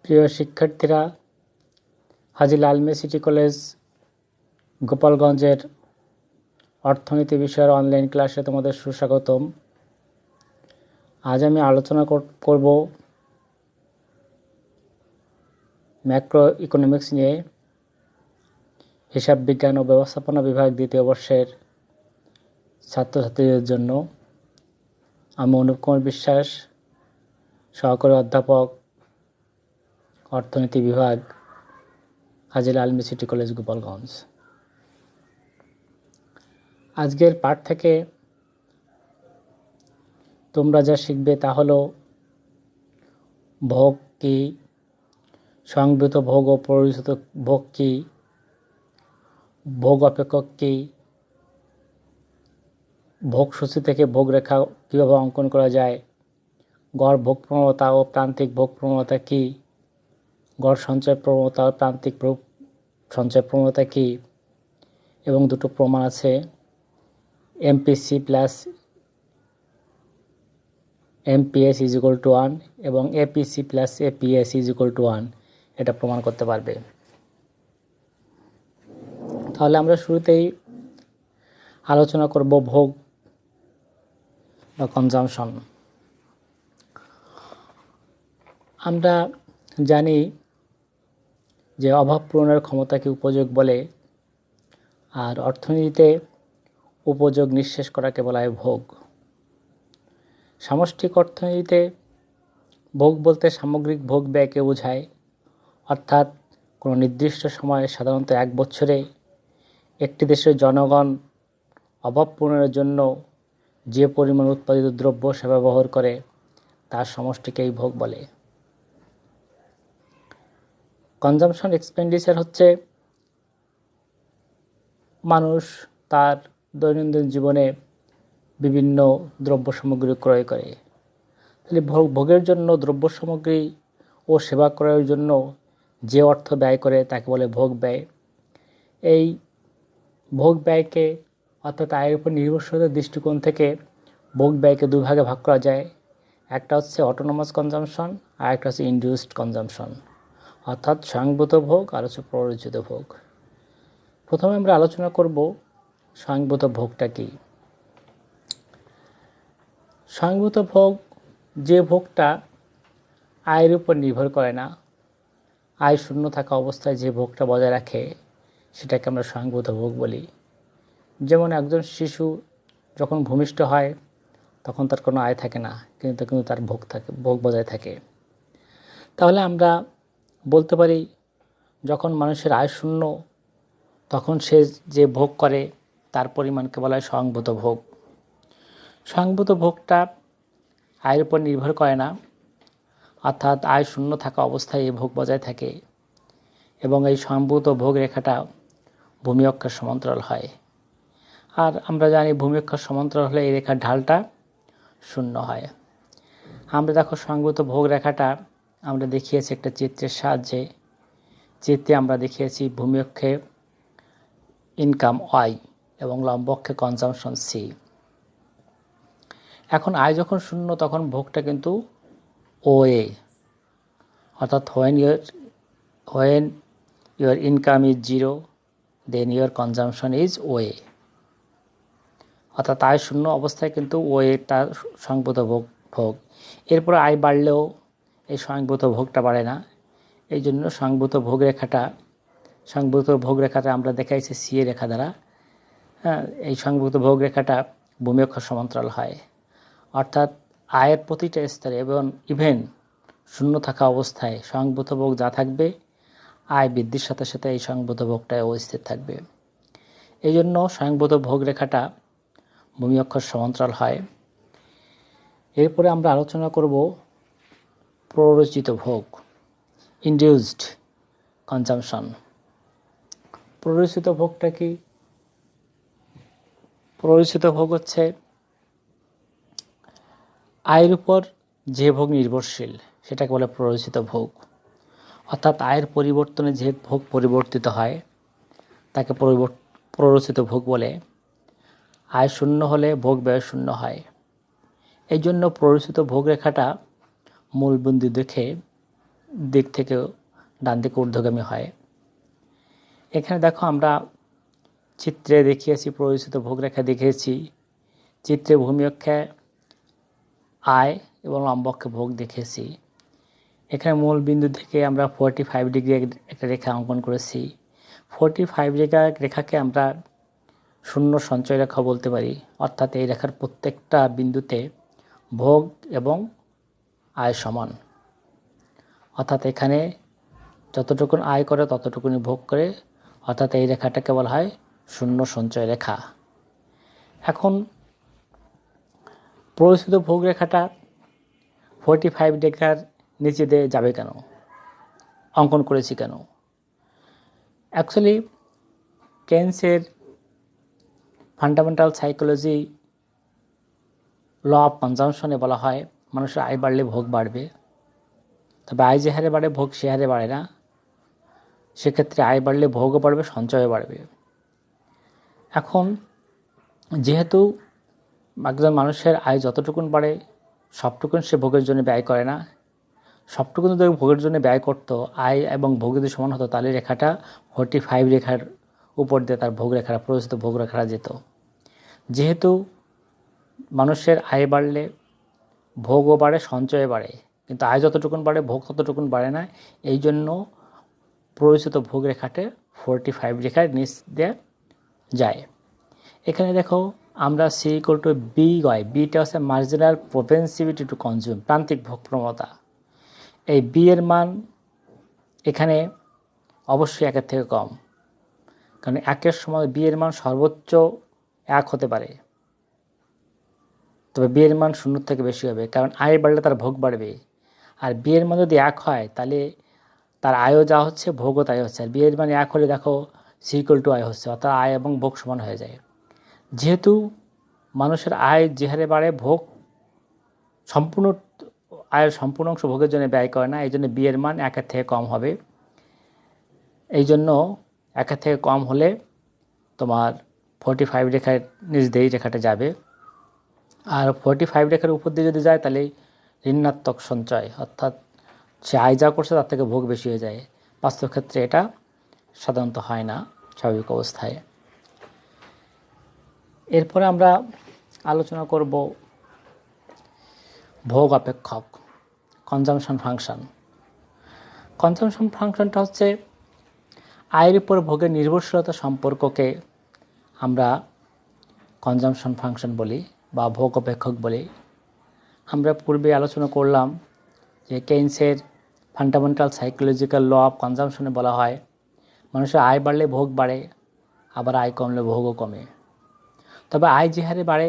প্রিয় শিক্ষার্থীরা, হাজী লালমী city college গোপালগঞ্জের অর্থনীতি বিষয়ের অনলাইন ক্লাসে তোমাদের সুস্বাগতম। আজ আমি আলোচনা করব ম্যাক্রো ইকোনমিক্স নিয়ে। হিসাব বিজ্ঞান ও ব্যবস্থাপনা বিভাগ দ্বিতীয় বর্ষের ছাত্রছাত্রীদের জন্য। আমি অনুপ কুমার বিশ্বাস, সহকারী অধ্যাপক, অর্থনীতি বিভাগ, হাজী লালমী সিটি কলেজ গোপালগঞ্জ। আজকের পাঠ থেকে তোমরা যা শিখবে তা হলো ভোগ কী, সংবৃত ভোগ ও প্ররোচিত ভোগ কী, ভোগ অপেক্ষক কী, ভোগসূচি থেকে ভোগ রেখা কীভাবে অঙ্কন করা যায়, গড় ভোগ প্রবণতা ও প্রান্তিক ভোগ প্রবণতা কী, গড় সঞ্চয় প্রবণতা ও প্রান্তিক সঞ্চয় প্রবণতা কী, এবং দুটো প্রমাণ আছে, MPC plus MPS is equal to 1 এবং APC plus APS is equal to 1, এটা প্রমাণ করতে পারবে। তাহলে আমরা শুরুতেই আলোচনা করব ভোগ বা কনজামশন। আমরা জানি যে অভাব পূরণের ক্ষমতাকে উপযোগ বলে, আর অর্থনীতিতে উপযোগ নিঃশেষ করাকে বলা হয় ভোগ। সামষ্টিক অর্থনীতিতে ভোগ বলতে সামগ্রিক ভোগ ব্যয়কে বোঝায়, অর্থাৎ কোনো নির্দিষ্ট সময়ে, সাধারণত 1 বছরে, একটি দেশের জনগণ অভাব পূরণের জন্য যে পরিমাণ উৎপাদিত দ্রব্য সেবা ব্যবহার করে তার সমষ্টিকেই ভোগ বলে। কনজামশন এক্সপেন্ডিচার হচ্ছে মানুষ তার দৈনন্দিন জীবনে বিভিন্ন দ্রব্য সামগ্রী ক্রয় করে। তাহলে ভোগের জন্য দ্রব্য সামগ্রী ও সেবা ক্রয়ের জন্য যে অর্থ ব্যয় করে তাকে বলে ভোগ ব্যয়। এই ভোগ ব্যয়কে, অর্থাৎ আয়ের উপর নির্ভরশীলতার দৃষ্টিকোণ থেকে ভোগ ব্যয়কে 2 ভাগে ভাগ করা যায়। একটা হচ্ছে অটোনমাস কনজামশন, আর একটা হচ্ছে ইনডিউসড কনজামশন, অর্থাৎ স্বয়ংভূত ভোগ আর হচ্ছে প্ররোচিত ভোগ। প্রথমে আমরা আলোচনা করব স্বয়ংভূত ভোগটা কি। স্বয়ংভূত ভোগ যে ভোগটা আয়ের উপর নির্ভর করে না, আয় শূন্য থাকা অবস্থায় যে ভোগটা বজায় রাখে সেটাকে আমরা স্বয়ংভূত ভোগ বলি। যেমন একজন শিশু যখন ভূমিষ্ঠ হয় তখন তার কোনো আয় থাকে না, কিন্তু তার ভোগ বজায় থাকে। তাহলে আমরা বলতে পারি যখন মানুষের আয় শূন্য তখন সে যে ভোগ করে তার পরিমাণকে বলা হয় স্বয়ংভূত ভোগ। স্বয়ংভূত ভোগটা আয়ের উপর নির্ভর করে না, অর্থাৎ আয় শূন্য থাকা অবস্থায় এই ভোগ বজায় থাকে, এবং এই স্বয়ংভূত ভোগ রেখাটা ভূমি অক্ষের সমান্তরাল হয়। আর আমরা জানি ভূমি অক্ষের সমান্তরাল হলে এই রেখার ঢালটা শূন্য হয়। আমরা দেখো স্বয়ংভূত ভোগ রেখাটা আমরা দেখিয়েছি একটা চিত্রের সাহায্যে। চিত্রে আমরা দেখিয়েছি ভূমি অক্ষে ইনকাম ওয়াই এবং লম্ব অক্ষে কনজামশন সি। এখন আয় যখন শূন্য তখন ভোগটা কিন্তু ও এ, অর্থাৎ when your income is 0 then your consumption is ও এ, অর্থাৎ আয় শূন্য অবস্থায় কিন্তু ও এটা স্বয়ংভূত ভোগ। এরপর আয় বাড়লেও এই স্বয়ংভূত ভোগটা বাড়ে না। এই জন্য স্বয়ংভূত ভোগ রেখাটা আমরা দেখাইছি সি এ রেখা দ্বারা। এই স্বয়ংভূত ভোগ রেখাটা ভূমি অক্ষ সমান্তরাল হয়, অর্থাৎ আয়ের প্রতিটা স্তরে এবং ইভেন শূন্য থাকা অবস্থায় স্বয়ংভূত ভোগ যা থাকবে, আয় বৃদ্ধির সাথে সাথে এই স্বয়ংভূত ভোগটাও স্থির থাকবে। এই জন্য স্বয়ংভূত ভোগ রেখাটা ভূমি অক্ষর সমান্তরাল হয়। এরপরে আমরা আলোচনা করব প্ররোচিত ভোগ, ইনডিউসড কনজামশন। প্ররোচিত ভোগটা কি? প্ররোচিত ভোগ হচ্ছে আয়ের উপর যে ভোগ নির্ভরশীল সেটাকে বলে প্ররোচিত ভোগ, অর্থাৎ আয়ের পরিবর্তনে যে ভোগ পরিবর্তিত হয় তাকে প্ররোচিত ভোগ বলে। আয় শূন্য হলে ভোগ ব্যয় শূন্য হয়। এই জন্য প্ররোচিত ভোগ রেখাটা মূলবিন্দু দেখে দিক থেকে ডান দিকে ঊর্ধ্বগামী হয়। এখানে দেখো আমরা চিত্রে দেখিয়েছি, প্রয়োজিত ভোগরেখা দেখিয়েছি, চিত্রে ভূমি অক্ষে আয় এবং লম্ব অক্ষে ভোগ দেখিয়েছি। এখানে মূল বিন্দু থেকে আমরা 45 ডিগ্রি একটা রেখা অঙ্কন করেছি। 45 রেখাকে আমরা শূন্য সঞ্চয় রেখা বলতে পারি, অর্থাৎ এই রেখার প্রত্যেকটা বিন্দুতে ভোগ এবং আয় সমান, অর্থাৎ এখানে যতটুকুন আয় করে ততটুকুনি ভোগ করে, অর্থাৎ এই রেখাটাকে বলা হয় শূন্য সঞ্চয় রেখা। এখন প্রস্তুত ভোগ রেখাটা 45 ডিগ্রির নিচে দিয়ে যাবে কেন, অঙ্কন করেছি কেন? অ্যাকচুয়ালি কেইন্সের ফান্ডামেন্টাল সাইকোলজি ল অফ কনজাম্পশনে বলা হয় মানুষের আয় বাড়লে ভোগ বাড়বে, তবে আয় যে হারে বাড়ে ভোগ সে হারে বাড়ে না। সেক্ষেত্রে আয় বাড়লে ভোগও বাড়বে, সঞ্চয়ও বাড়বে। এখন যেহেতু একজন মানুষের আয় যতটুকুন বাড়ে সবটুকুন সে ভোগের জন্য ব্যয় করে না, সবটুকুন যদি ভোগের জন্য ব্যয় করতো, আয় এবং ভোগ যদি সমান হতো, তাহলে রেখাটা 45 রেখার উপর দিয়ে তার ভোগ রেখাটা, প্রয়োজিত ভোগ রেখাটা যেত। যেহেতু মানুষের আয় বাড়লে ভোগও বাড়ে, সঞ্চয় বাড়ে, কিন্তু আয় যতটুকুন বাড়ে ভোগ ততটুকুন বাড়ে না, এই জন্য প্রয়োজিত ভোগ রেখাতে 45 রেখার নিচ দিয়ে যায়। এখানে দেখো আমরা সি ইকুয়াল টু বি হয়, বিটা হচ্ছে মার্জিনাল প্রপেন্সিভিটি টু কনজিউম, প্রান্তিক ভোগ প্রবণতা। এই বি এর মান এখানে অবশ্যই একের থেকে কম, কারণ একের সময় বি এর মান সর্বোচ্চ 1 হতে পারে, তবে বি এর মান 0 থেকে বেশি হবে, কারণ আয় বাড়লে তার ভোগ বাড়বে। আর বি এর মান যদি 1 হয় তাহলে তার আয়ও যা হচ্ছে ভোগও তাই হচ্ছে। আর বি এর মান 1 হলে দেখো সি ইকুয়াল টু আয় হচ্ছে, অর্থাৎ আয় এবং ভোগ সমান হয়ে যায়। যেহেতু মানুষের আয় যে হারে বাড়ে ভোগ সম্পূর্ণ আয়ের সম্পূর্ণ অংশ ভোগের জন্য ব্যয় করে না, এই জন্য বি এর মান 1 থেকে কম হবে। এই জন্য 1 থেকে কম হলে তোমার 45 রেখার নিচ দিয়েই রেখাটা যাবে। আর 45 রেখার উপর দিয়ে যদি যায় তাহলে ঋণাত্মক সঞ্চয়, অর্থাৎ সে আয় যা করছে তার থেকে ভোগ বেশি হয়ে যায়। বাস্তব ক্ষেত্রে এটা সাধারণত হয় না স্বাভাবিক অবস্থায়। এরপরে আমরা আলোচনা করব ভোগ অপেক্ষক, কনজামশন ফাংশন। কনজামশন ফাংশনটা হচ্ছে আয়ের উপর ভোগের নির্ভরশীলতা সম্পর্ককে আমরা কনজামশন ফাংশন বলি বা ভোগ অপেক্ষক বলি। আমরা পূর্বে আলোচনা করলাম যে কেইন্সের ফান্ডামেন্টাল সাইকোলজিক্যাল ল অফ কনজামশনে বলা হয় মানুষের আয় বাড়লে ভোগ বাড়ে, আবার আয় কমলে ভোগও কমে। তবে আয় যে হারে বাড়ে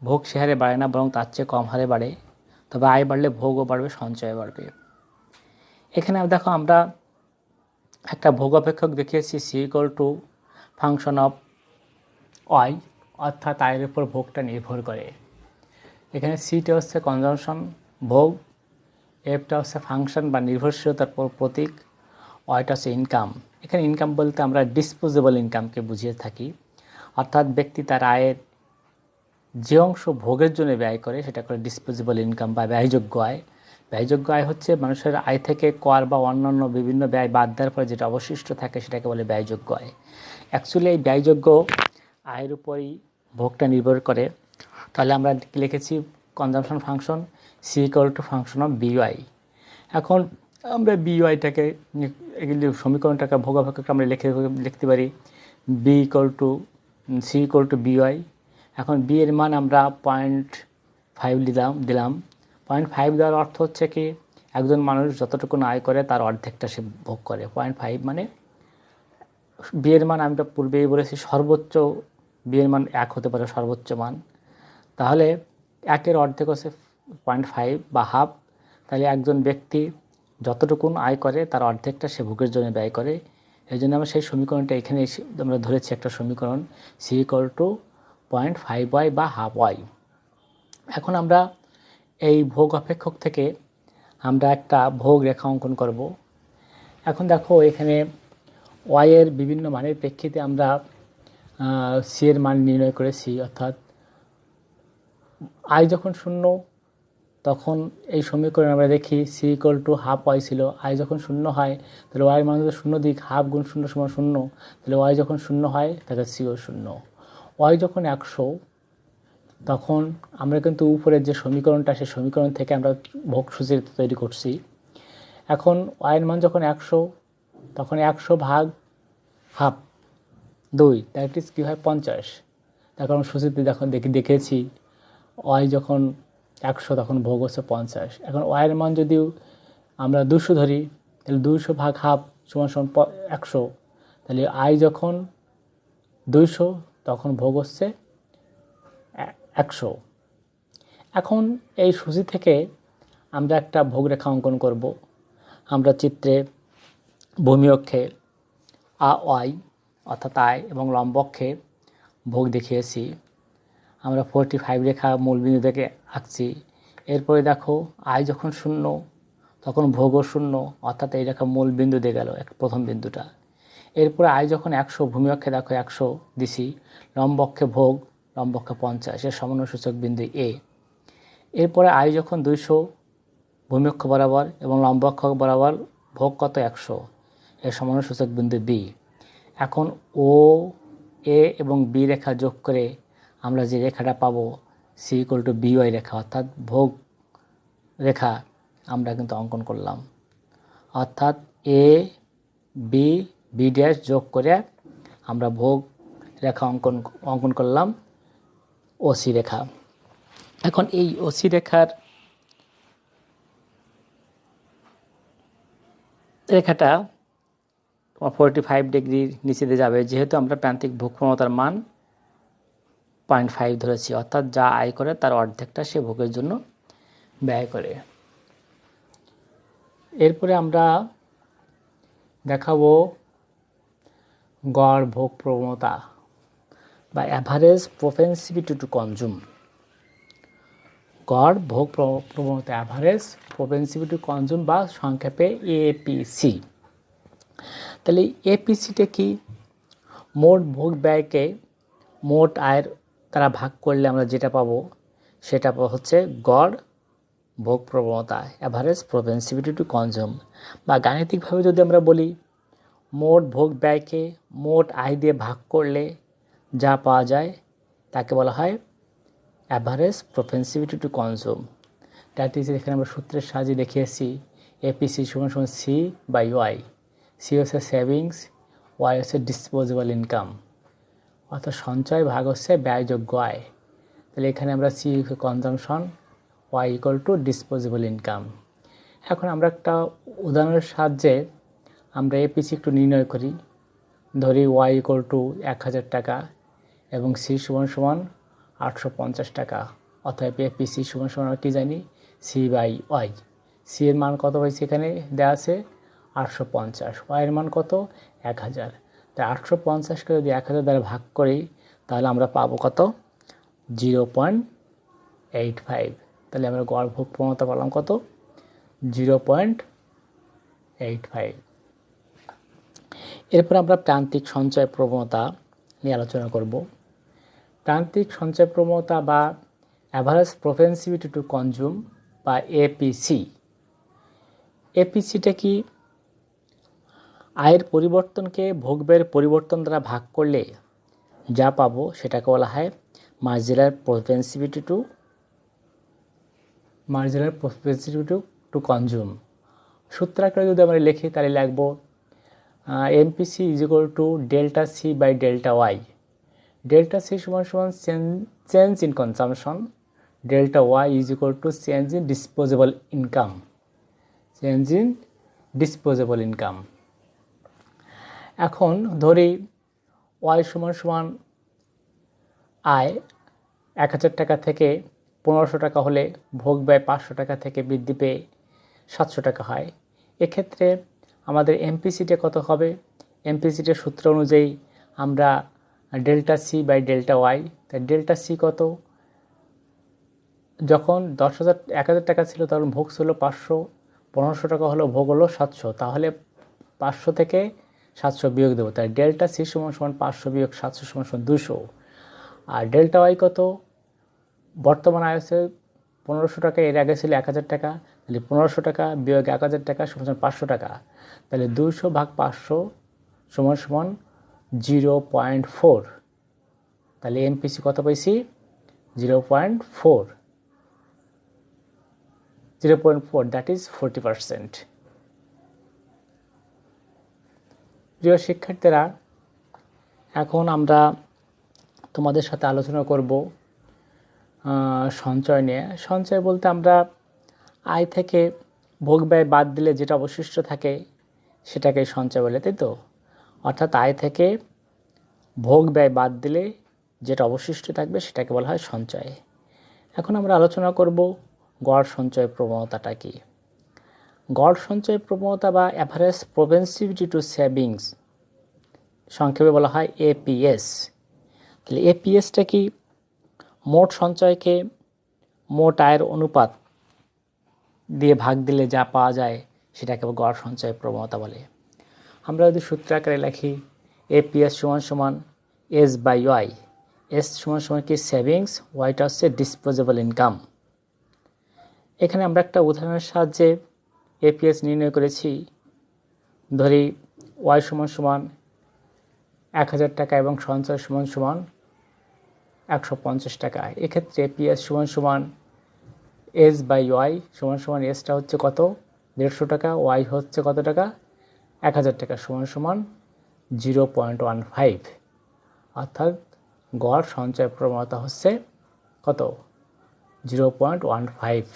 ভোগ সে হারে বাড়ে না, বরং তার চেয়ে কম হারে বাড়ে। তবে আয় বাড়লে ভোগও বাড়বে, সঞ্চয় বাড়বে। এখানে দেখো আমরা একটা ভোগ অপেক্ষক দেখিয়েছি, C equal to function of Y, অর্থাৎ আয়ের উপর ভোগটা নির্ভর করে। এখানে সিটা হচ্ছে কনজামশন ভোগ, এফটা হচ্ছে ফাংশন বা নির্ভরশীলতার প্রতীক, ওয়াইটা হচ্ছে ইনকাম। এখানে ইনকাম বলতে আমরা ডিসপোজেবল ইনকামকে বুঝিয়ে থাকি, অর্থাৎ ব্যক্তি তার আয়ের যে অংশ ভোগের জন্য ব্যয় করে সেটা করে ডিসপোজেবল ইনকাম বা ব্যয়যোগ্য আয়। ব্যয়যোগ্য আয় হচ্ছে মানুষের আয় থেকে কর বা অন্যান্য বিভিন্ন ব্যয় বাদ দেওয়ার পরে যেটা অবশিষ্ট থাকে সেটাকে বলে ব্যয়যোগ্য আয়। অ্যাকচুয়ালি এই ব্যয়যোগ্য আয়ের উপরই ভোগটা নির্ভর করে। তাহলে আমরা লিখেছি consumption function C equal to function of b Y. এখন আমরা বিওয়াইটাকে এগুলি সমীকরণটাকে ভোগ অপেক্ষক আমরা লিখতে পারি B equal to C equal to b Y. এখন বি এর মান আমরা 0.5 দিলাম। 0.5 দেওয়ার অর্থ হচ্ছে কি একজন মানুষ যতটুকু আয় করে তার অর্ধেকটা সে ভোগ করে। 0.5 মানে বি এর মান আমি পূর্বেই বলেছি সর্বোচ্চ বি এর মান 1 হতে পারে সর্বোচ্চ মান, তাহলে 1-এর অর্ধেক হচ্ছে 0.5 বা হাফ। তাহলে একজন ব্যক্তি যতটুকুন আয় করে তার অর্ধেকটা সে ভোগের জন্য ব্যয় করে। এই জন্য আমরা সেই সমীকরণটা এখানে আমরা ধরেছি একটা সমীকরণ সি ইকুয়াল টু 0.5 ওয়াই বা হাফ ওয়াই। এখন আমরা এই ভোগ অপেক্ষক থেকে আমরা একটা ভোগ রেখা অঙ্কন করব। এখন দেখো এখানে ওয়াইয়ের বিভিন্ন মানের প্রেক্ষিতে আমরা সি এর মান নির্ণয় করেছি, অর্থাৎ আয় যখন 0 তখন এই সমীকরণে আমরা দেখি C equal to half Y ছিল। আই যখন শূন্য হয় তাহলে ওয়াই মান যদি শূন্য দিক, হাফ গুণ শূন্য সমান শূন্য, তাহলে ওয়াই যখন শূন্য হয় তাহলে সিও শূন্য। ওয়াই যখন 100 তখন আমরা কিন্তু উপরের যে সমীকরণটা সেই সমীকরণ থেকে আমরা ভোগসূচি তৈরি করছি। এখন ওয়াইয়ের মান যখন 100 তখন 100 ভাগ হাফ 2, দ্যাট ইজ কী হয় 50। তার কারণ সূচিতে যখন দেখেছি ওয়াই যখন 100 তখন ভোগ হচ্ছে 50। এখন ওয়াইয়ের মান যদি আমরা 200 ধরি তাহলে 200 ভাগ হাফ সমান সমান 100, তাহলে আই যখন 200 তখন ভোগ হচ্ছে 100। এখন এই সূচি থেকে আমরা একটা ভোগরেখা অঙ্কন করব। আমরা চিত্রে ভূমি অক্ষে ওয়াই অর্থাৎ আই এবং লম্ব অক্ষে ভোগ দেখিয়েছি। আমরা 45 রেখা মূলবিন্দু থেকে আঁকছি। এরপরে দেখো আই যখন শূন্য তখন ভোগও শূন্য, অর্থাৎ এই রেখা মূল বিন্দু দিয়ে গেল প্রথম বিন্দুটা। এরপরে আই যখন 100, ভূমি অক্ষে দেখো 100 দিছি, লম্ব অক্ষে ভোগ, লম্ব অক্ষে 50, এর সমন্বয়সূচক বিন্দু এ। এরপরে আই যখন 200, ভূমি অক্ষ বরাবর এবং লম্ব অক্ষ বরাবর ভোগ কত 100, এর সমন্বয়সূচক বিন্দু বি। এখন ও, এ এবং বি রেখা যোগ করে আমরা যে রেখাটা পাবো C equal to B Y রেখা, অর্থাৎ ভোগ রেখা আমরা কিন্তু অঙ্কন করলাম। অর্থাৎ এ বি বি ড্যাশ যোগ করে আমরা ভোগ রেখা অঙ্কন করলাম ওসি রেখা। এখন এই ওসি রেখাটা 45 ডিগ্রির নিচে দিয়ে যাবে, যেহেতু আমরা প্রান্তিক ভোগপ্রবণতার মান 0.5 ধরেছি, অর্থাৎ যা আয় করে তার অর্ধেকটা সে ভোগের জন্য ব্যয় করে। এরপরে আমরা দেখাবো গড় ভোগ প্রবণতা বা অ্যাভারেজ প্রপেন্সিটি টু কনজিউম। গড় ভোগ প্রবণতা, অ্যাভারেজ প্রপেন্সিটি টু কনজিউম বা সংক্ষেপে এপিসি। তাহলে এপিসিটা কি? মোট ভোগ ব্যয়কে মোট আয়ের দ্বারা ভাগ করলে আমরা যেটা পাবো সেটা হচ্ছে গড় ভোগ প্রবণতা, অ্যাভারেজ প্রপেন্সিটি টু কনজিউম। বা গাণিতিকভাবে যদি আমরা বলি, মোট ভোগ ব্যয়কে মোট আয় দিয়ে ভাগ করলে যা পাওয়া যায় তাকে বলা হয় average propensity to consume. That is, এখানে আমরা সূত্রের সাহায্যে দেখিয়েছি এপিসি সমান সমান সি বাই ওয়াই। সি হচ্ছে সেভিংস, ওয়াই হচ্ছে ডিসপোজেবল ইনকাম, অর্থাৎ সঞ্চয় ভাগ হচ্ছে ব্যয়যোগ্য আয়। তাহলে এখানে আমরা C consumption, Y equal to disposable income. এখন আমরা একটা উদাহরণের সাহায্যে আমরা এপিসি একটু নির্ণয় করি। ধরি ওয়াই ইকুয়াল টু 1000 টাকা এবং সি সমান সমান 850 টাকা, অতএব এপিসি সমান সমান আমরা কী জানি সি বাই ওয়াই। সি এর মান কত হয়েছে এখানে দেওয়া আছে 850, ওয়াইয়ের মান কত 1000। তাই 850কে যদি 1000 দ্বারা ভাগ করি তাহলে আমরা পাবো কত 0.85। তাহলে আমরা গড় ভোগ প্রবণতা পেলাম কত 0.85। এরপর আমরা প্রান্তিক সঞ্চয় প্রবণতা নিয়ে আলোচনা করব। প্রান্তিক সঞ্চয় প্রবণতা বা অ্যাভারেজ প্রপেন্সিটি টু কনজিউম বা এপিসি। এপিসিটা কি? আয়ের পরিবর্তনকে ভোগব্যয়ের পরিবর্তন দ্বারা ভাগ করলে যা পাবো সেটাকে বলা হয় মার্জিনাল প্রপেন্সিটি টু কনজিউম। সূত্রাকারে যদি আমরা লিখি তাহলে লিখবো MPC is equal to delta C by delta Y. Delta C সমান সমান change in consumption, delta Y is equal to change in disposable income. এখন ধরি ওয়াই সমান সমান আয় 1000 টাকা থেকে 1500 টাকা হলে ভোগ ব্যয় 500 টাকা থেকে বৃদ্ধি পেয়ে 700 টাকা হয়। এক্ষেত্রে আমাদের এমপিসিটা কত হবে? এমপিসিটার সূত্র অনুযায়ী আমরা delta C by delta Y, তাই ডেল্টা সি কত? যখন 10,000 টাকা ছিল তখন ভোগ ছিল 500, 1500 টাকা হলো ভোগ হলো 700, তাহলে 500 থেকে 700 বিয়োগ দেবো, তাই ডেল্টা সি সমান সমান 500 বিয়োগ 700 সমান সমান 200। আর ডেল্টা ওয়াই কত? বর্তমান আয় হচ্ছে 1500 টাকা, এর আগে ছিল 1000 টাকা, তাহলে 1500 টাকা বিয়োগ 1000 টাকা সমান 500 টাকা। তাহলে 200 ভাগ 500 সমান সমান 0.4। তাহলে এমপিসি কত পাইছি? 0.4, 0.4, দ্যাট ইজ 40%। প্রিয় শিক্ষার্থীরা, এখন আমরা তোমাদের সাথে আলোচনা করব সঞ্চয় নিয়ে। সঞ্চয় বলতে আমরা আয় থেকে ভোগ ব্যয় বাদ দিলে যেটা অবশিষ্ট থাকে সেটাকে সঞ্চয় বলে, তাই তো? অর্থাৎ আয় থেকে ভোগ ব্যয় বাদ দিলে যেটা অবশিষ্ট থাকবে সেটাকে বলা হয় সঞ্চয়। এখন আমরা আলোচনা করব গড় সঞ্চয় প্রবণতাটা কি। গড় সঞ্চয় প্রবণতা বা অ্যাভারেজ প্রপেনসিভিটি টু সেভিংস, সংক্ষেপে বলা হয় এপিএস। তাহলে এপিএসটা কি? মোট সঞ্চয়কে মোট আয়ের অনুপাত দিয়ে ভাগ দিলে যা পাওয়া যায় সেটাকে গড় সঞ্চয় প্রবণতা বলে। আমরা যদি সূত্র আকারে লিখি, এপিএস সমান সমান এস বাই ওয়াই। এস সমান সমান কি? সেভিংস, ওয়াইটা হচ্ছে ডিসপোজেবল ইনকাম। এখানে আমরা একটা উদাহরণের সাহায্যে এপিএস নির্ণয় করেছি। ধরি ওয়াই সমান সমান 1000 টাকা এবং সঞ্চয় সমান সমান 150 টাকা। এক্ষেত্রে এপিএস সমান সমান এস বাই ওয়াই সমান সমান, এসটা হচ্ছে কত? 150 টাকা, ওয়াই হচ্ছে কত টাকা? 1000 টাকা, সমান সমান 0.15। অর্থাৎ গড় সঞ্চয় প্রবণতা হচ্ছে কত? 0.15।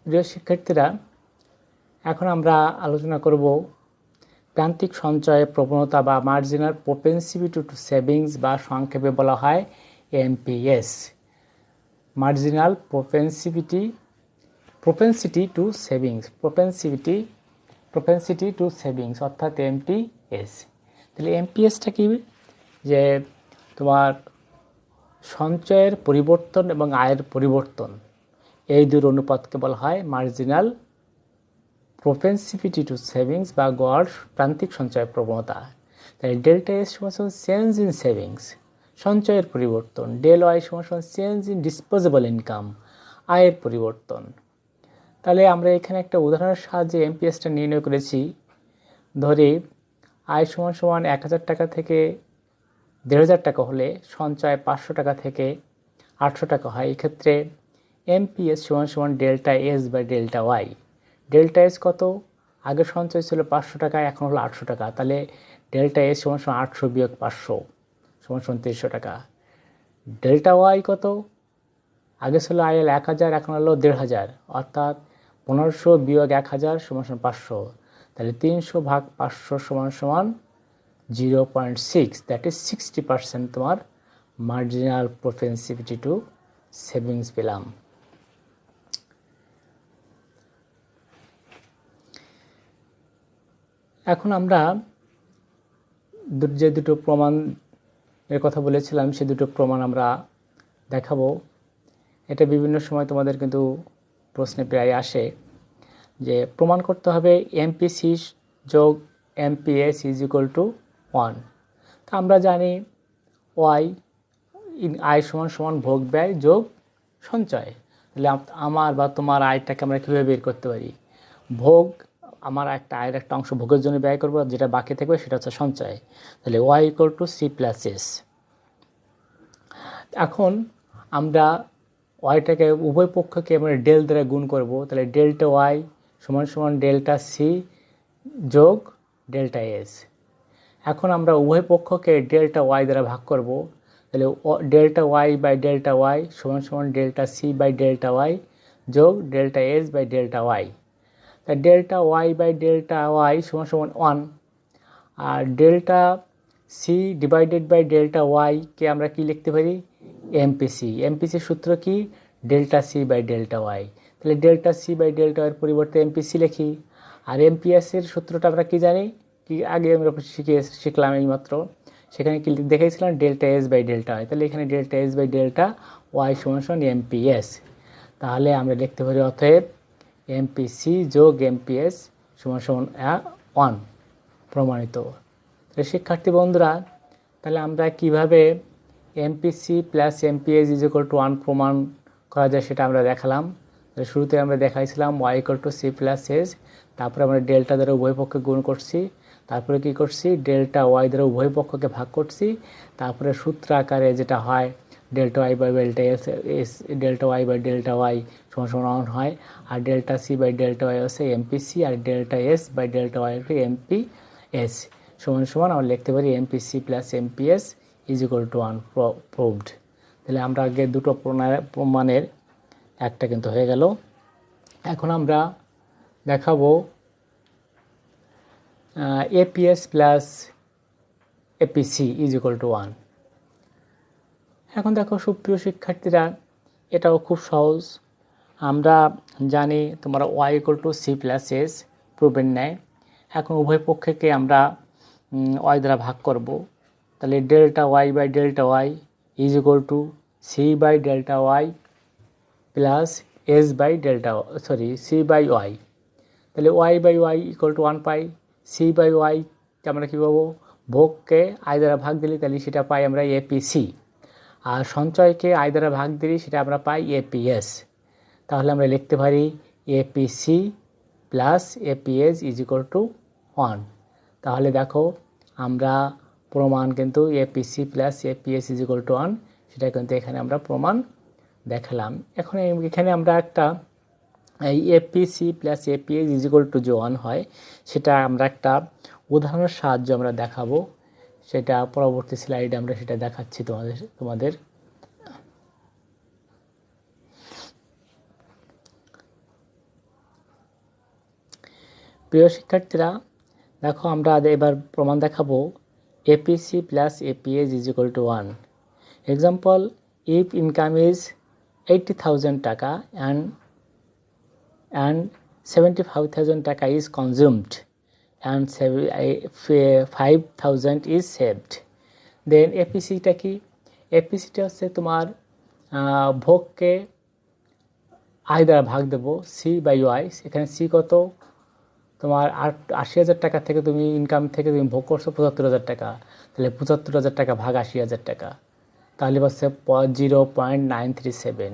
প্রিয় শিক্ষার্থীরা, এখন আমরা আলোচনা করব প্রান্তিক সঞ্চয় প্রবণতা বা মার্জিনাল প্রপেনসিভিটি টু সেভিংস, বা সংক্ষেপে বলা হয় MPS. Marginal propensity to savings, propensity to savings অর্থাৎ এমপিএস। তাহলে এমপিএসটা কি? যে তোমার সঞ্চয়ের পরিবর্তন এবং আয়ের পরিবর্তন, এই দুই অনুপাতকে বলা হয় মার্জিনাল প্রপেনসিভিটি টু সেভিংস বা গড় প্রান্তিক সঞ্চয় প্রবণতা। তাই ডেল্টা এস সমান চেঞ্জ ইন সেভিংস, সঞ্চয়ের পরিবর্তন। ডেল ওয়াই সমান চেঞ্জ ইন ডিসপোজেবল ইনকাম, আয়ের পরিবর্তন। তাহলে আমরা এখানে একটা উদাহরণের সাহায্যে এমপিএসটা নির্ণয় করেছি। ধরি আয় সমান সমান 1000 টাকা থেকে 1500 টাকা হলে সঞ্চয় 500 টাকা থেকে 800 টাকা হয়। এক্ষেত্রে এমপিএস সমান সমান delta S by delta Y. Delta S কত? আগের সঞ্চয় ছিল 500 টাকা, এখন হলো 800 টাকা। তাহলে ডেল্টা এস সমান সমান 800 বিয়োগ 500 সমান সমান 300 টাকা। ডেল্টা ওয়াই কত? আগে ছিল আইএল 1000, এখন হলো 1500, অর্থাৎ 1500 বিয়োগ 1000 সমান সমান 500। তাহলে 300 ভাগ 500 সমান সমান 0.6, দ্যাট ইজ 60% তোমার মার্জিনাল প্রপেনসিভিটি টু সেভিংস পেলাম। এখন আমরা যে দুটো প্রমাণ এর কথা বলেছিলাম সে দুটো প্রমাণ আমরা দেখাবো। এটা বিভিন্ন সময় তোমাদের কিন্তু প্রশ্নে প্রায় আসে যে প্রমাণ করতে হবে এমপিসি যোগ এমপিএস ইজ ইকুয়াল টু 1। তা আমরা জানি ওয়াই আয় সমান সমান ভোগ ব্যয় যোগ সঞ্চয়। তাহলে আমার বা তোমার আয়টাকে আমরা কীভাবে বের করতে পারি? ভোগ, আমার একটা আয়ের একটা অংশ ভোগের জন্য ব্যয় করবো, যেটা বাকি থাকবে সেটা হচ্ছে সঞ্চয়। তাহলে Y equal to C plus S. এখন আমরা ওয়াইটাকে উভয় পক্ষকে আমরা ডেল দ্বারা গুণ করব। তাহলে ডেল্টা ওয়াই সমান সমান ডেল্টা সি যোগ ডেল্টা এস। এখন আমরা উভয় পক্ষকে ডেল্টা ওয়াই দ্বারা ভাগ করব। তাহলে delta Y by delta Y সমান সমান delta C by delta Y যোগ delta S by delta Y. তা delta Y by delta Y সমান সমান 1, আর delta C divided by delta ওয়াইকে আমরা কি লিখতে পারি? এমপিসি। এমপিসির সূত্র কি? Delta C by delta Y. তাহলে ডেল্টা সি বাই ডেল্টা ওয়াইয়ের পরিবর্তে এমপিসি লিখি। আর এমপিএসের সূত্রটা আমরা কি জানি? কি আগে আমরা শিখলাম এইমাত্র, সেখানে কি দেখেছিলাম? Delta S by delta Y. তাহলে এখানে delta S by delta Y সমান সমান এমপিএস। তাহলে আমরা লিখতে পারি অতএব এমপিসি যোগ এমপিএস সমান সমান 1 প্রমাণিত। তাহলে শিক্ষার্থী বন্ধুরা, তাহলে আমরা কিভাবে MPC plus MPS is equal to 1 প্রমাণ করা যায় সেটা আমরা দেখালাম। শুরুতে আমরা দেখাইছিলাম Y equal to C plus S, তারপরে আমরা ডেল্টা দ্বারা উভয় পক্ষকে গুণ করছি, তারপরে কি করছি ডেল্টা ওয়াই দ্বারা উভয় পক্ষকে ভাগ করছি, তারপরে সূত্র আকারে যেটা হয় delta Y by delta S delta Y by delta Y সমান সমান হয়, আর delta C by delta Y হচ্ছে এমপিসি, আর delta S by delta Y হচ্ছে এমপিএস সমান সমান আমরা লিখতে পারি MPC plus MPS is equal to 1 proved. তাহলে আমরা আগে দুটো প্রমাণের একটা কিন্তু হয়ে গেল। এখন আমরা দেখাবো APS plus APC is equal to 1। এখন দেখো সুপ্রিয় শিক্ষার্থীরা, এটাও খুব সহজ। আমরা জানি তোমরা Y equal to C plus S প্রুভের ন্যায়। এখন উভয় পক্ষকে আমরা ওয়াই দ্বারা ভাগ করব। তাহলে delta Y by delta Y is equal to C by delta Y plus S by delta C by Y. তাহলে Y by Y equal to 1 পাই, সি বাই ওয়াই আমরা কী পাবো, ভোগকে আই দ্বারা ভাগ দিলে তাহলে সেটা পাই আমরা এপিসি, আর সঞ্চয়কে আই দ্বারা ভাগ দিলে সেটা আমরা পাই এপিএস। তাহলে আমরা লিখতে পারি APC plus APS is equal to 1। তাহলে দেখো আমরা প্রমাণ কিন্তু APC plus APS is equal to 1 সেটা কিন্তু এখানে আমরা প্রমাণ দেখালাম। এখন এখানে আমরা একটা এই APC plus APS is equal two যে 1 হয় সেটা আমরা একটা উদাহরণের সাহায্যে আমরা দেখাবো। সেটা পরবর্তী স্লাইডে আমরা সেটা দেখাচ্ছি তোমাদের। প্রিয় শিক্ষার্থীরা, দেখো আমরা এবার প্রমাণ দেখাবো APC plus APS is equal to 1। Example, if income is 80,000 টাকা and 75,000 টাকা is consumed and 5,000 is saved, then এপিসিটা কি? এপিসিটা হচ্ছে তোমার ভোগকে আই দ্বারা ভাগ দেবো সি বাই ওয়াই। এখানে সি কত, তোমার 80,000 টাকা থেকে তুমি ইনকাম থেকে তুমি ভোগ করছো 75,000 টাকা, তাহলে 75,000 টাকা ভাগ 80,000 টাকা, তাহলে হচ্ছে 0.937।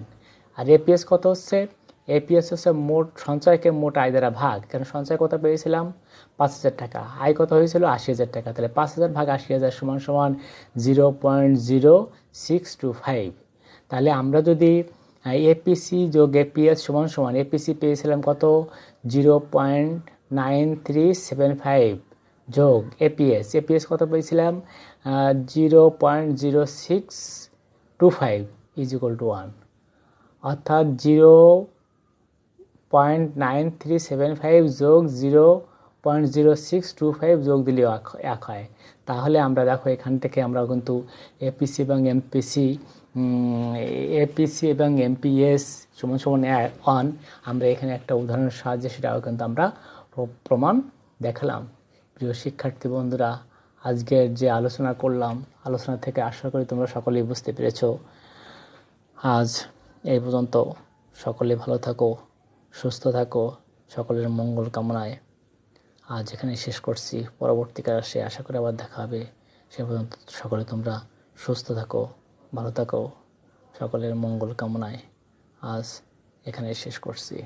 আর এপিএস কত হচ্ছে, এপিএস হচ্ছে মোট সঞ্চয়কে মোট আয় দ্বারা ভাগ। কারণ সঞ্চয় কত পেয়েছিলাম 5,000 টাকা, আয় কত হয়েছিল 80,000 টাকা, তাহলে 5,000 ভাগ 80,000 সমান সমান 0.0625। তাহলে আমরা যদি এপিসি যোগ এপিএস সমান সমান, এপিসি পেয়েছিলাম কত 0.9375 যোগ এপিএস, এপিএস কত পেয়েছিলাম 0.0625 ইজ ইকুয়াল টু 1, অর্থাৎ 0.9375 যোগ 0.0625 যোগ দিলেও এক হয়। তাহলে আমরা দেখো এখান থেকে আমরা কিন্তু এপিসি এবং এমপিএস সমান সমান 1 আমরা এখানে একটা উদাহরণের সাহায্যে সেটাও কিন্তু আমরা প্রমাণ দেখালাম। প্রিয় শিক্ষার্থী বন্ধুরা, আজকের যে আলোচনা করলাম, আলোচনা থেকে আশা করি তোমরা সকলেই বুঝতে পেরেছো। আজ এই পর্যন্ত, সকলে ভালো থাকো, সুস্থ থাকো, সকলের মঙ্গল কামনায় আজ এখানে শেষ করছি। পরবর্তী ক্লাসে আশা করি আবার দেখা হবে। সে পর্যন্ত সকলে তোমরা সুস্থ থাকো, ভালো থাকো, সকলের মঙ্গল কামনায় আজ এখানে শেষ করছি।